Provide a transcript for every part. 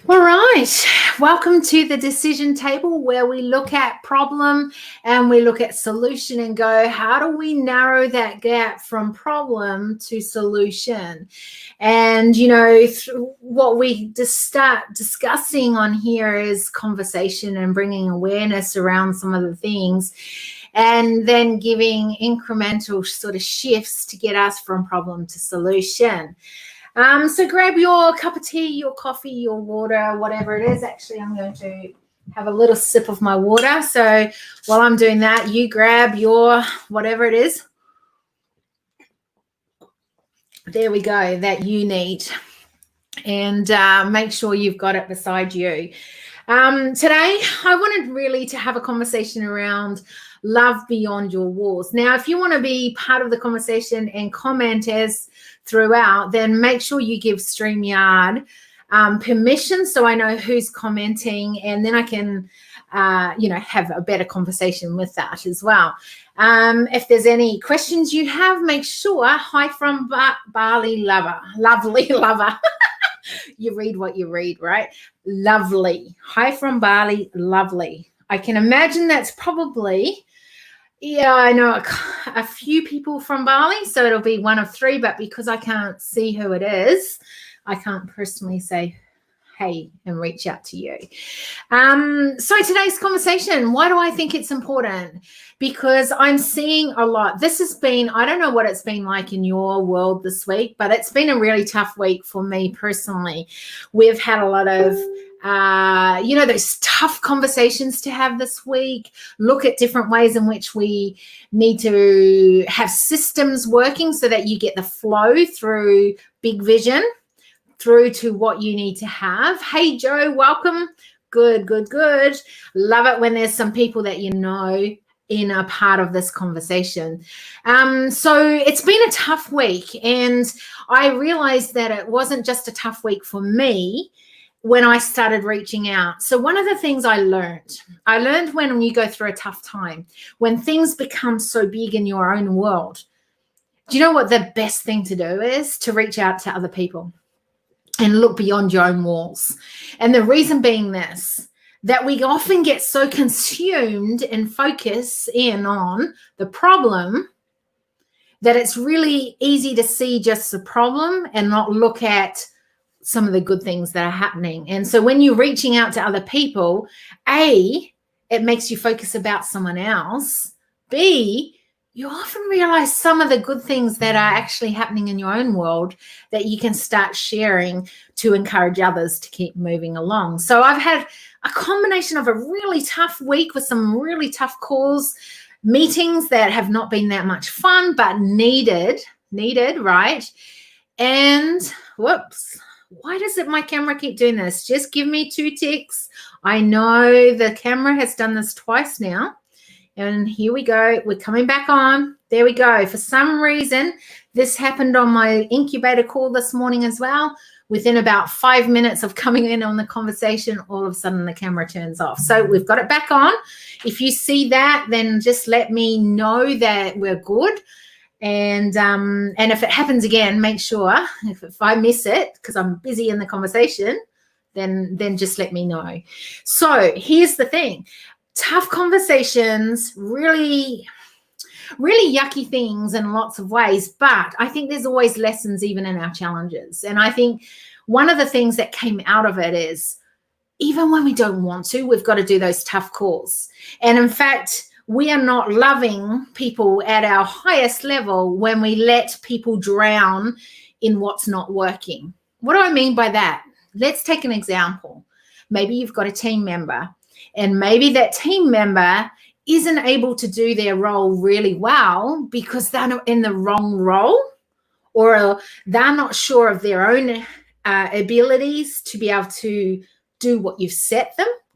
All right. Welcome to the decision table where we look at problem and we look at solution and go, how do we narrow that gap from problem to solution? And, what we just start discussing on here is conversation and bringing awareness around some of the things and then giving incremental sort of shifts to get us from problem to solution. So grab your cup of tea, your coffee, your water, whatever it is. Actually, I'm going to have a little sip of my water. So while I'm doing that, you grab your whatever it is. There we go, that you need. And make sure you've got it beside you. Today, I wanted really to have a conversation around love beyond your walls. Now, if you want to be part of the conversation and comment as throughout, then make sure you give StreamYard permission so I know who's commenting, and then I can, have a better conversation with that as well. If there's any questions you have, make sure, hi from Bali lover, lovely lover. You read what you read, right? Lovely. Hi from Bali, lovely. I can imagine that's probably, I know a few people from Bali, so it'll be one of three, but because I can't see who it is, I can't personally say hey and reach out to you. So today's conversation, why do I think it's important? Because I'm seeing a lot. This has been, I don't know what it's been like in your world this week, but it's been a really tough week for me personally. We've had a lot of those tough conversations to have this week, look at different ways in which we need to have systems working so that you get the flow through big vision through to what you need to have. Hey, Joe, welcome. Good. Love it when there's some people that you know in a part of this conversation. So it's been a tough week, and I realized that it wasn't just a tough week for me when I started reaching out. So one of the things I learned when you go through a tough time, when things become so big in your own world, do you know what the best thing to do is? To reach out to other people and look beyond your own walls. And the reason being this, that we often get so consumed and focus in on the problem that it's really easy to see just the problem and not look at some of the good things that are happening. And so when you're reaching out to other people, A, it makes you focus about someone else. B, you often realize some of the good things that are actually happening in your own world that you can start sharing to encourage others to keep moving along. So I've had a combination of a really tough week with some really tough calls, meetings that have not been that much fun, but needed, right? And whoops, why does my camera keep doing this? Just give me 2 ticks. I know the camera has done this twice now. And here we go. We're coming back on. There we go. For some reason, this happened on my incubator call this morning as well. Within about 5 minutes of coming in on the conversation, all of a sudden the camera turns off. So we've got it back on. If you see that, then just let me know that we're good. And if it happens again, make sure, if I miss it, because I'm busy in the conversation, then just let me know. So here's the thing. Tough conversations, really yucky things in lots of ways, but I think there's always lessons even in our challenges. And I think one of the things that came out of it is even when we don't want to, we've got to do those tough calls. And in fact, we are not loving people at our highest level when we let people drown in what's not working. What do I mean by that? Let's take an example. Maybe you've got a team member, and maybe that team member isn't able to do their role really well because they're not in the wrong role, or they're not sure of their own abilities to be able to do what you've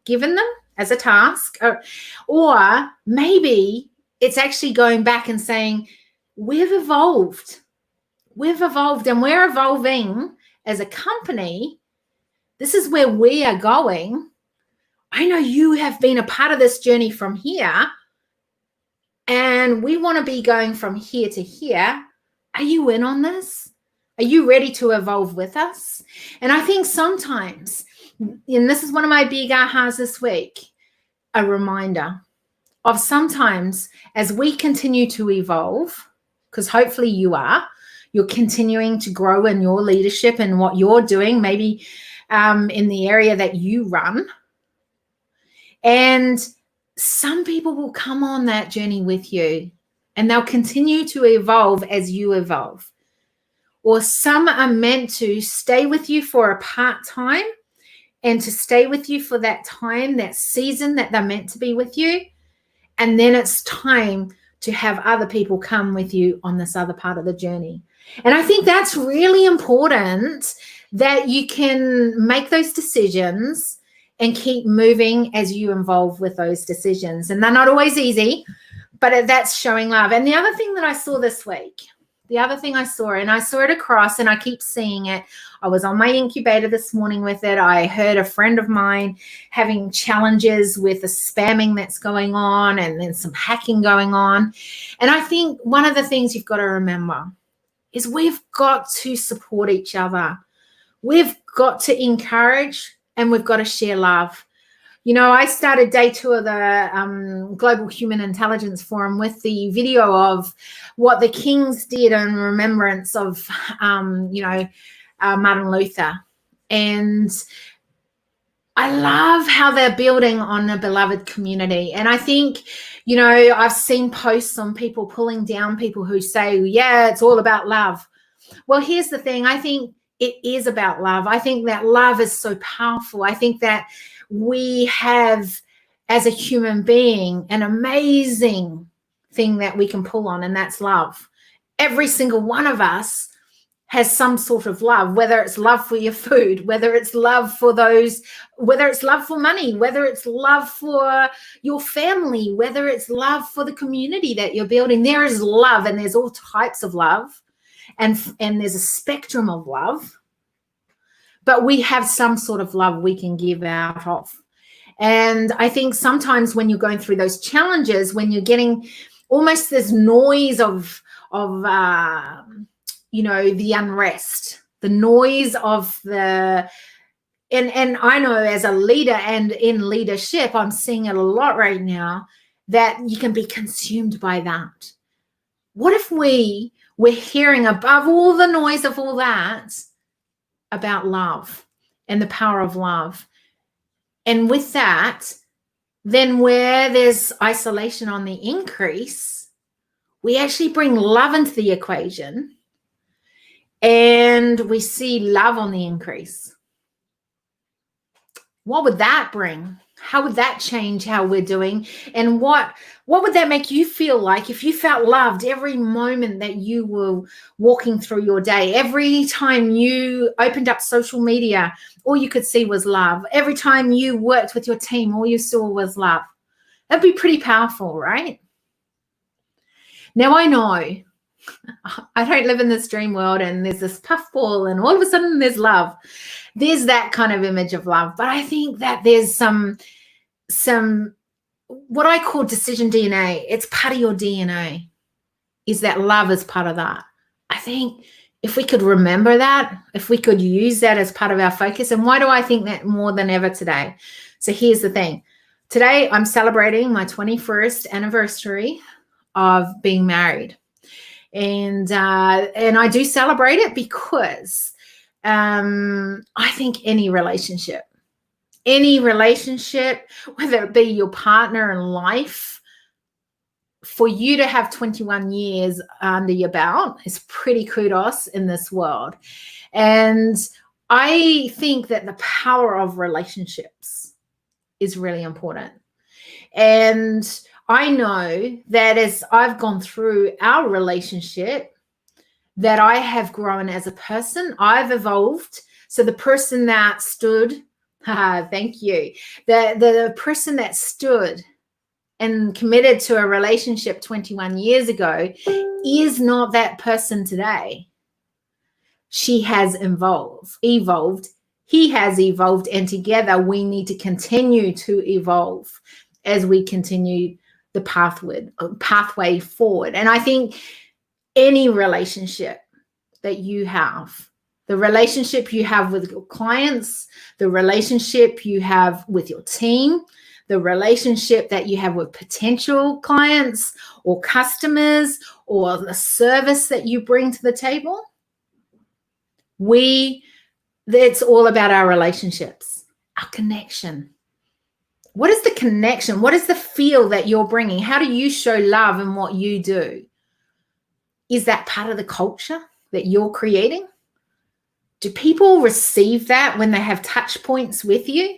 given them as a task. Or maybe it's actually going back and saying, we've evolved and we're evolving as a company. This is where we are going. I know you have been a part of this journey from here, and we want to be going from here to here. Are you in on this? Are you ready to evolve with us? And I think sometimes And this is one of my big ahas this week, a reminder of sometimes as we continue to evolve, because hopefully you're continuing to grow in your leadership and what you're doing, maybe in the area that you run. And some people will come on that journey with you and they'll continue to evolve as you evolve. Or some are meant to stay with you for a part-time and to stay with you for that time, that season that they're meant to be with you. And then it's time to have other people come with you on this other part of the journey. And I think that's really important, that you can make those decisions and keep moving as you evolve with those decisions. And they're not always easy, but that's showing love. And the other thing that I saw this week, and I saw it across, and I keep seeing it. I was on my incubator this morning with it. I heard a friend of mine having challenges with the spamming that's going on and then some hacking going on. And I think one of the things you've got to remember is we've got to support each other. We've got to encourage and we've got to share love. You know, I started day 2 of the Global Human Intelligence Forum with the video of what the Kings did in remembrance of, Martin Luther. And I love how they're building on a beloved community. And I think, you know, I've seen posts on people pulling down people who say, yeah, it's all about love. Well, here's the thing. I think it is about love. I think that love is so powerful. I think that we have, as a human being, an amazing thing that we can pull on, and that's love. Every single one of us has some sort of love, whether it's love for your food, whether it's love for those, whether it's love for money, whether it's love for your family, whether it's love for the community that you're building. There is love, and there's all types of love, and there's a spectrum of love. But we have some sort of love we can give out of. And I think sometimes when you're going through those challenges, when you're getting almost this noise of the unrest, the noise of the, and I know as a leader and in leadership, I'm seeing it a lot right now, that you can be consumed by that. What if we're hearing above all the noise of all that about love and the power of love? And with that, then where there's isolation on the increase, we actually bring love into the equation and we see love on the increase. What would that bring? How would that change how we're doing? And what would that make you feel like if you felt loved every moment that you were walking through your day? Every time you opened up social media, all you could see was love. Every time you worked with your team, all you saw was love. That'd be pretty powerful, right? Now, I know I don't live in this dream world and there's this puffball and all of a sudden there's love. There's that kind of image of love. But I think that there's some what I call decision DNA. It's part of your DNA, is that love is part of that. I think if we could remember that, if we could use that as part of our focus. And why do I think that more than ever today? So here's the thing. Today I'm celebrating my 21st anniversary of being married. And I do celebrate it because I think any relationship, whether it be your partner in life, for you to have 21 years under your belt is pretty kudos in this world. And I think that the power of relationships is really important. And I know that as I've gone through our relationship, that I have grown as a person. I've evolved. So the person that stood, thank you, the person that stood and committed to a relationship 21 years ago is not that person today. She has evolved. He has evolved, and together we need to continue to evolve as we continue the pathway forward. And I think any relationship that you have, The relationship you have with your clients, the relationship you have with your team, the relationship that you have with potential clients or customers, or the service that you bring to the table. It's all about our relationships, our connection. What is the connection? What is the feel that you're bringing? How do you show love in what you do? Is that part of the culture that you're creating? Do people receive that when they have touch points with you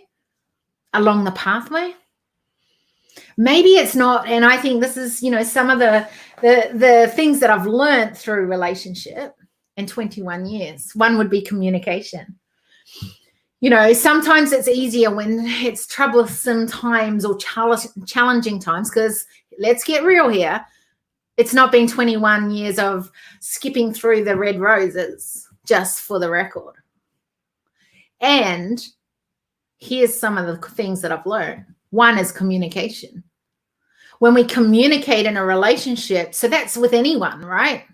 along the pathway? Maybe it's not, and I think this is, some of the things that I've learned through relationship in 21 years. One would be communication. Sometimes it's easier when it's troublesome times or challenging times, because let's get real here. It's not been 21 years of skipping through the red roses, just for the record. And here's some of the things that I've learned. One is communication. When we communicate in a relationship, so that's with anyone, right?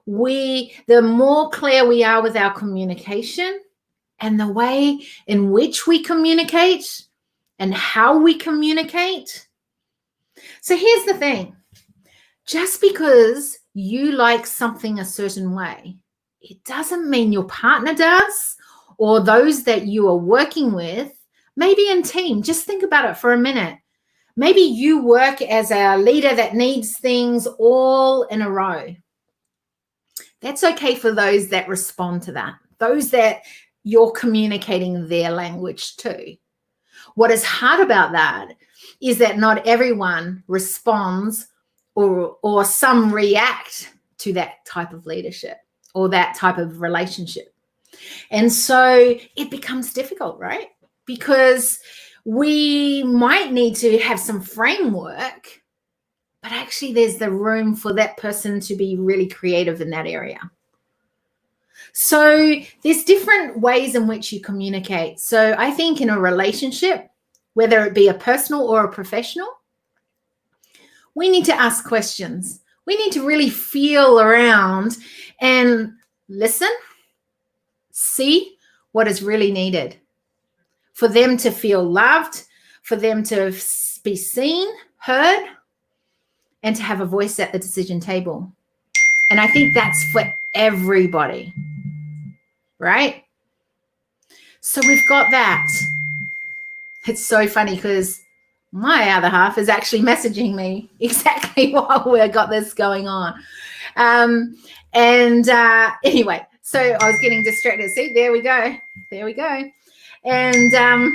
The more clear we are with our communication and the way in which we communicate and how we communicate. So here's the thing. Just because you like something a certain way, it doesn't mean your partner does, or those that you are working with, maybe in team. Just think about it for a minute. Maybe you work as a leader that needs things all in a row. That's okay for those that respond to that, those that you're communicating their language to. What is hard about that is that not everyone responds, or some react to that type of leadership or that type of relationship. And so it becomes difficult, right? Because we might need to have some framework, but actually there's the room for that person to be really creative in that area. So there's different ways in which you communicate. So I think in a relationship, whether it be a personal or a professional, we need to ask questions. We need to really feel around and listen, see what is really needed for them to feel loved, for them to be seen, heard, and to have a voice at the decision table. And I think that's for everybody, right? So we've got that. It's so funny because my other half is actually messaging me exactly while we've got this going on. Anyway, so I was getting distracted. See, there we go. And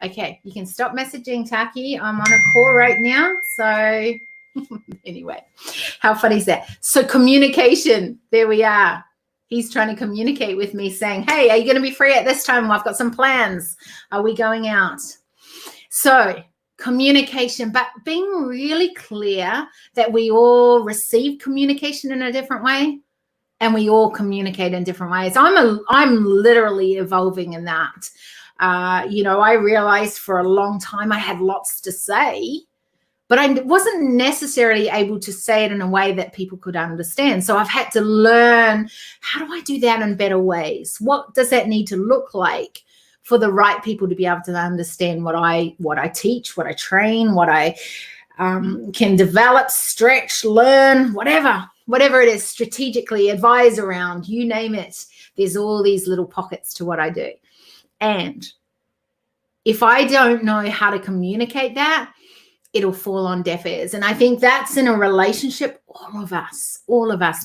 okay, you can stop messaging, Taki. I'm on a call right now. So anyway, how funny is that? So communication, there we are. He's trying to communicate with me saying, hey, are you going to be free at this time? Well, I've got some plans. Are we going out? So communication, but being really clear that we all receive communication in a different way and we all communicate in different ways. I'm literally evolving in that. I realized for a long time I had lots to say, but I wasn't necessarily able to say it in a way that people could understand. So I've had to learn, how do I do that in better ways? What does that need to look like for the right people to be able to understand what I teach, what I train, what I can develop, stretch, learn, whatever it is, strategically advise around, you name it. There's all these little pockets to what I do. And if I don't know how to communicate that, it'll fall on deaf ears. And I think that's in a relationship, all of us,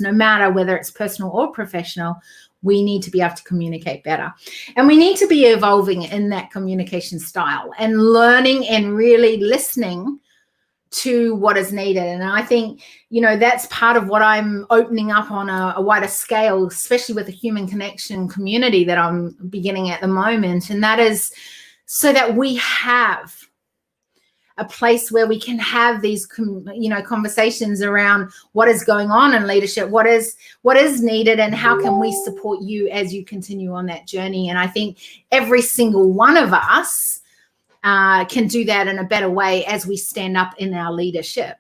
no matter whether it's personal or professional, we need to be able to communicate better. And we need to be evolving in that communication style and learning and really listening to what is needed. And I think, that's part of what I'm opening up on a wider scale, especially with the human connection community that I'm beginning at the moment. And that is so that we have a place where we can have these, conversations around what is going on in leadership, what is needed, and how can we support you as you continue on that journey. And I think every single one of us can do that in a better way as we stand up in our leadership.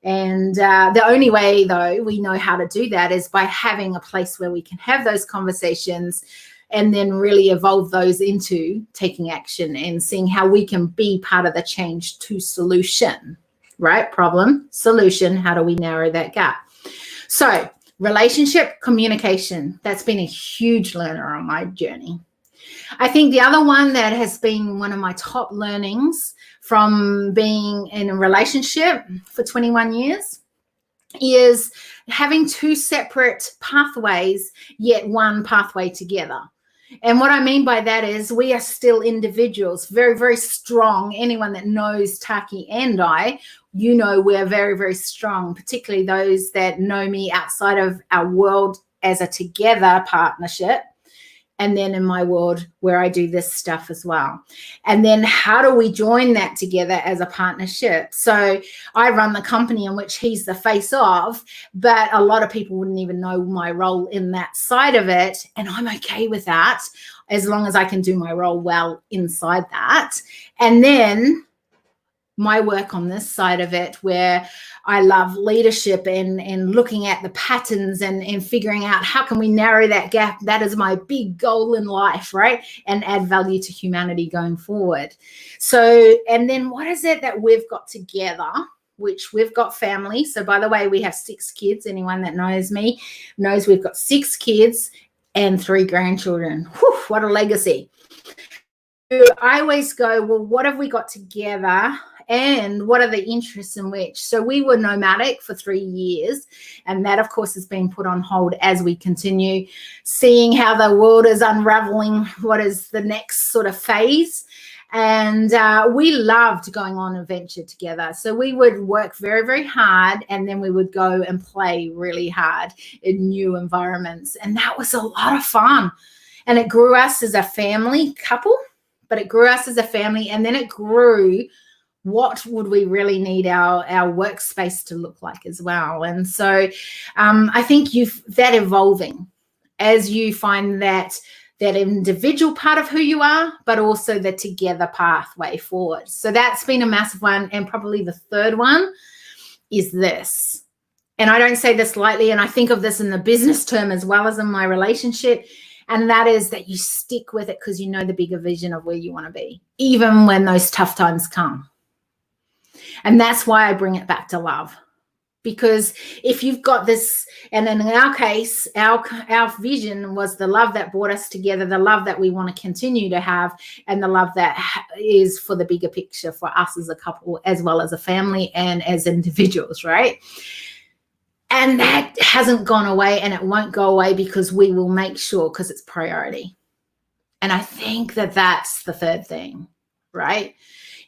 And the only way, though, we know how to do that is by having a place where we can have those conversations and then really evolve those into taking action and seeing how we can be part of the change to solution, right? Problem, solution. How do we narrow that gap? So relationship communication, that's been a huge learner on my journey. I think the other one that has been one of my top learnings from being in a relationship for 21 years is having two separate pathways, yet one pathway together. And what I mean by that is we are still individuals, very, very strong. Anyone that knows Taki and I, you know, we're very, very strong, particularly those that know me outside of our world as a together partnership. And then in my world where I do this stuff as well. And then how do we join that together as a partnership? So I run the company in which he's the face of, but a lot of people wouldn't even know my role in that side of it. And I'm okay with that as long as I can do my role well inside that. And then my work on this side of it, where I love leadership and looking at the patterns and figuring out how can we narrow that gap. That is my big goal in life, right? And add value to humanity going forward. So, and then what is it that we've got together, which we've got family. So by the way, we have 6 kids. Anyone that knows me knows we've got 6 kids and 3 grandchildren. Whew, what a legacy. I always go, well, what have we got together? And what are the interests in which? So we were nomadic for 3 years. And that, of course, has been put on hold as we continue seeing how the world is unraveling. What is the next sort of phase? And we loved going on an adventure together. So we would work very, very hard. And then we would go and play really hard in new environments. And that was a lot of fun. And it grew us as a family couple. But it grew us as a family, and then it grew what would we really need our workspace to look like as well. And so I think that evolving as you find that individual part of who you are, but also the together pathway forward. So that's been a massive one. And probably the third one is this. And I don't say this lightly, and I think of this in the business term as well as in my relationship. And that is that you stick with it because you know the bigger vision of where you want to be, even when those tough times come. And that's why I bring it back to love. Because if you've got this, and in our case, our vision was the love that brought us together, the love that we want to continue to have, and the love that is for the bigger picture for us as a couple, as well as a family and as individuals, right? And that hasn't gone away, and it won't go away because we will make sure, because it's priority. And I think that that's the third thing, right?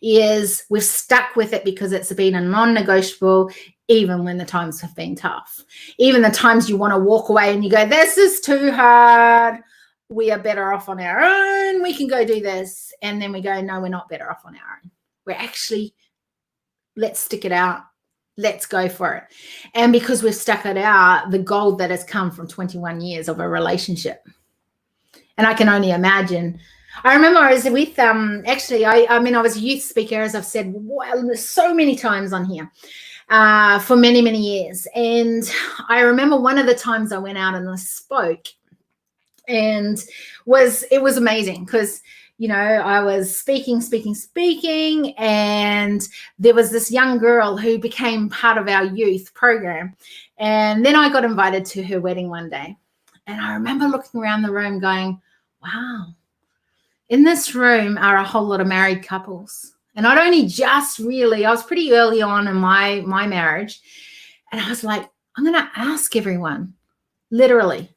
Is we've stuck with it because it's been a non-negotiable, even when the times have been tough. Even the times you want to walk away and you go, this is too hard. We are better off on our own. We can go do this. And then we go, no, we're not better off on our own. We're actually, let's stick it out. Let's go for it. And because we've stuck it out, the gold that has come from 21 years of a relationship. And I can only imagine. I remember I was with, I was a youth speaker, as I've said, so many times on here for many, many years. And I remember one of the times I went out and I spoke, and it was amazing because, you know, I was speaking, and there was this young girl who became part of our youth program. And then I got invited to her wedding one day. And I remember looking around the room going, wow, in this room are a whole lot of married couples. And I'd only just I was pretty early on in my marriage. And I was like, I'm going to ask everyone, literally,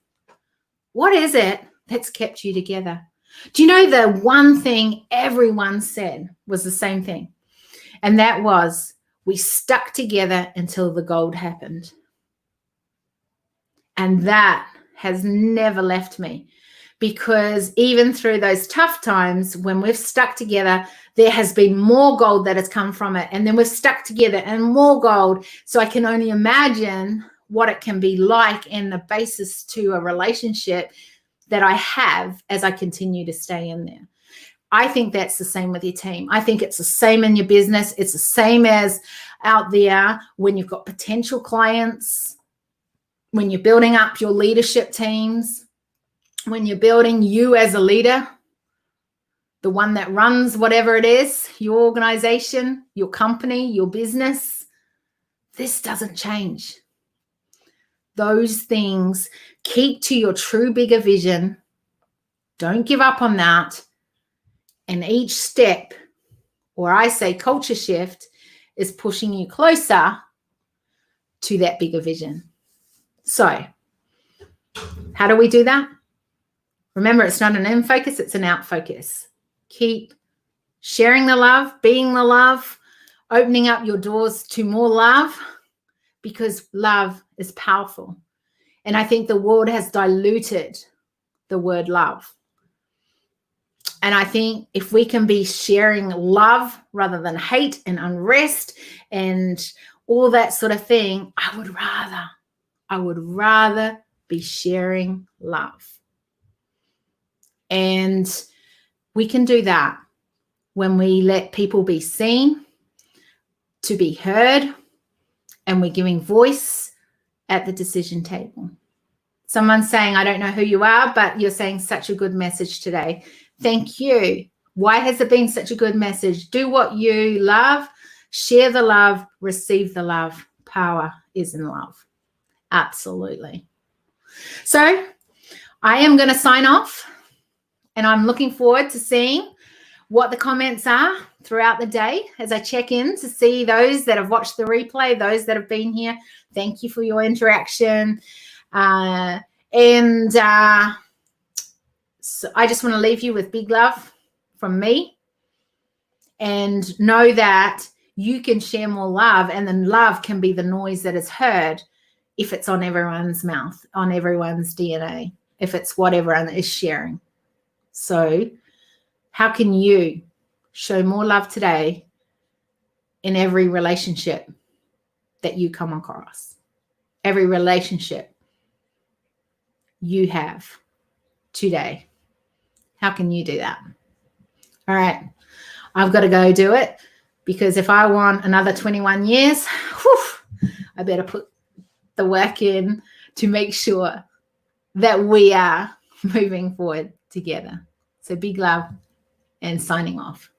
what is it that's kept you together? Do you know the one thing everyone said was the same thing? And that was, we stuck together until the gold happened. And that has never left me, because even through those tough times, when we've stuck together, there has been more gold that has come from it. And then we've stuck together and more gold. So I can only imagine what it can be like and the basis to a relationship that I have as I continue to stay in there. I think that's the same with your team. I think it's the same in your business. It's the same as out there when you've got potential clients, when you're building up your leadership teams, when you're building you as a leader, the one that runs whatever it is, your organization, your company, your business. This doesn't change. Those things, keep to your true bigger vision. Don't give up on that. And each step, or I say culture shift, is pushing you closer to that bigger vision. So, how do we do that? Remember, it's not an in focus, it's an out focus. Keep sharing the love, being the love, opening up your doors to more love, because love is powerful. And I think the world has diluted the word love. And I think if we can be sharing love rather than hate and unrest and all that sort of thing, I would rather be sharing love. And we can do that when we let people be seen, to be heard, and we're giving voice at the decision table. Someone's saying, I don't know who you are, but you're saying such a good message today. Thank you. Why has it been such a good message? Do what you love, share the love, receive the love. Power is in love. Absolutely. So I am going to sign off, and I'm looking forward to seeing what the comments are throughout the day as I check in to see those that have watched the replay, those that have been here. Thank you for your interaction. So I just want to leave you with big love from me, and know that you can share more love, and then love can be the noise that is heard if it's on everyone's mouth, on everyone's DNA, if it's what everyone is sharing. So how can you show more love today in every relationship that you come across, every relationship you have today? How can you do that? All right. I've got to go do it, because if I want another 21 years, I better put the work in to make sure that we are moving forward together. So big love, and signing off.